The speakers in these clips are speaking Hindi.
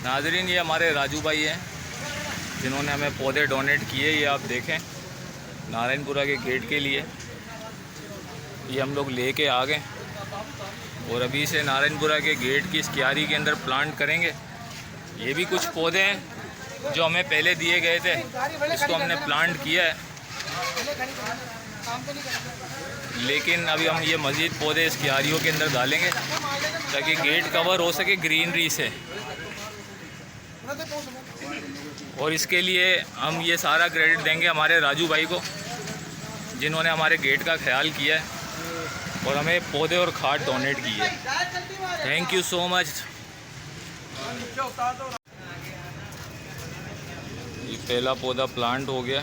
नाजरीन, ये हमारे राजू भाई हैं जिन्होंने हमें पौधे डोनेट किए। ये आप देखें, नारायणपुरा के गेट के लिए ये हम लोग लेके आ गए और अभी से नारायणपुरा के गेट की इस क्यारी के अंदर प्लांट करेंगे। ये भी कुछ पौधे हैं जो हमें पहले दिए गए थे, इसको हमने प्लांट किया है, लेकिन अभी हम ये मज़ीद पौधे इस क्यारियों के अंदर डालेंगे ताकि गेट कवर हो सके ग्रीनरी से। और इसके लिए हम ये सारा क्रेडिट देंगे हमारे राजू भाई को, जिन्होंने हमारे गेट का ख्याल किया है और हमें पौधे और खाद डोनेट की है। Thank you so much. ये पहला पौधा प्लांट हो गया,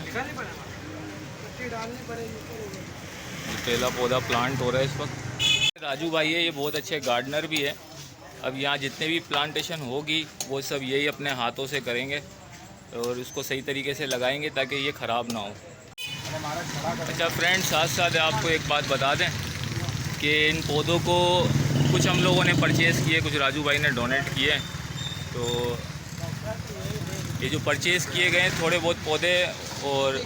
ये पहला पौधा प्लांट हो रहा है इस वक्त। राजू भाई है, ये बहुत अच्छे गार्डनर भी है। अब यहाँ जितने भी प्लांटेशन होगी वो सब यही अपने हाथों से करेंगे और इसको सही तरीके से लगाएंगे ताकि ये ख़राब ना हो। अच्छा फ्रेंड्स, साथ साथ आपको एक बात बता दें कि इन पौधों को कुछ हम लोगों ने परचेज़ किए, कुछ राजू भाई ने डोनेट किए। तो ये जो परचेज़ किए गए थोड़े बहुत पौधे, और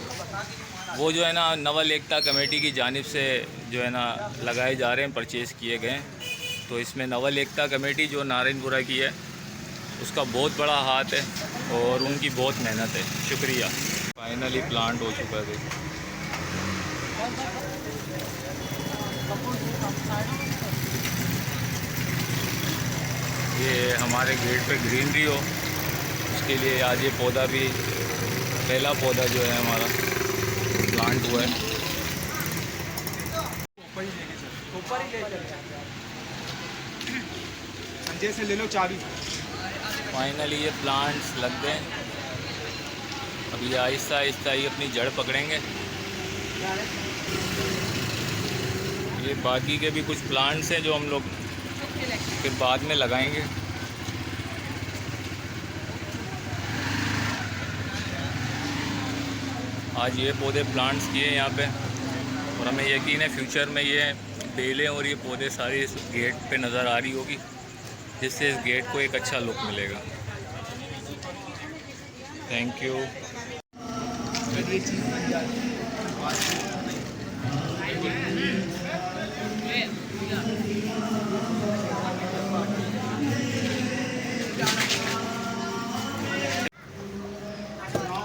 वो जो है ना नवल एकता कमेटी की जानिब से जो है ना लगाए जा रहे हैं, परचेज़ किए गए। तो इसमें नवल एकता कमेटी जो नारायणपुरा की है उसका बहुत बड़ा हाथ है और उनकी बहुत मेहनत है। शुक्रिया। फाइनली प्लांट हो चुका है। ये हमारे गेट पे ग्रीनरी हो उसके लिए आज ये पौधा भी, पहला पौधा जो है हमारा प्लांट हुआ है। संजय से ले लो चाबी। फाइनली ये प्लांट्स लग गए। अभी आहिस्ता आहिस्ता ही अपनी जड़ पकड़ेंगे। ये बाकी के भी कुछ प्लांट्स हैं जो हम लोग फिर बाद में लगाएंगे। आज ये पौधे प्लांट्स किए यहाँ पे और हमें यकीन है फ्यूचर में ये बेलें और ये पौधे सारी इस गेट पे नज़र आ रही होगी, जिससे इस गेट को एक अच्छा लुक मिलेगा। Thank you.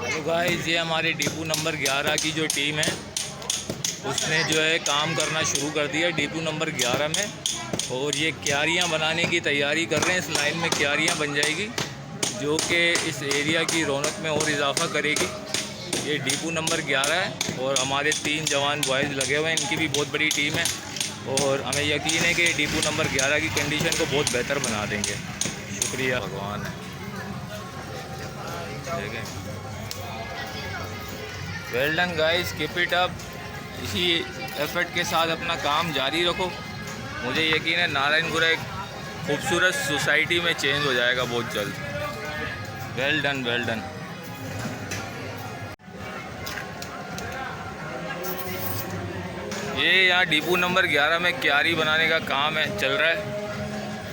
तो गाइस, ये हमारे डिपो नंबर 11 की जो टीम है उसने जो है काम करना शुरू कर दिया डिपो नंबर 11 में, और ये क्यारियाँ बनाने की तैयारी कर रहे हैं। इस लाइन में क्यारियाँ बन जाएगी जो कि इस एरिया की रौनक में और इजाफा करेगी। ये डिपो नंबर 11 है और हमारे 3 जवान बॉयज़ लगे हुए हैं, इनकी भी बहुत बड़ी टीम है और हमें यकीन है कि डिपो नंबर 11 की कंडीशन को बहुत बेहतर बना देंगे। शुक्रिया भगवान है। Well done guys, keep it up. इसी एफर्ट के साथ अपना काम जारी रखो। मुझे यकीन है नारायणपुरा एक खूबसूरत सोसाइटी में चेंज हो जाएगा बहुत जल्द। Well done, well done. ये यहाँ डिपो नंबर 11 में क्यारी बनाने का काम है, चल रहा है।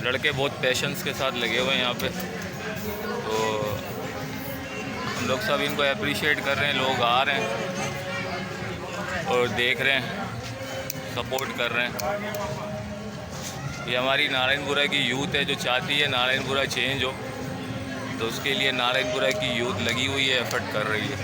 लड़के बहुत पेशेंस के साथ लगे हुए हैं यहाँ पे, तो हम लोग सब इनको अप्रिशिएट कर रहे हैं। लोग आ रहे हैं और देख रहे हैं, सपोर्ट कर रहे हैं। ये हमारी नारायणपुरा की यूथ है जो चाहती है नारायणपुरा चेंज हो, तो उसके लिए नारायणपुरा की यूथ लगी हुई है, एफर्ट कर रही है।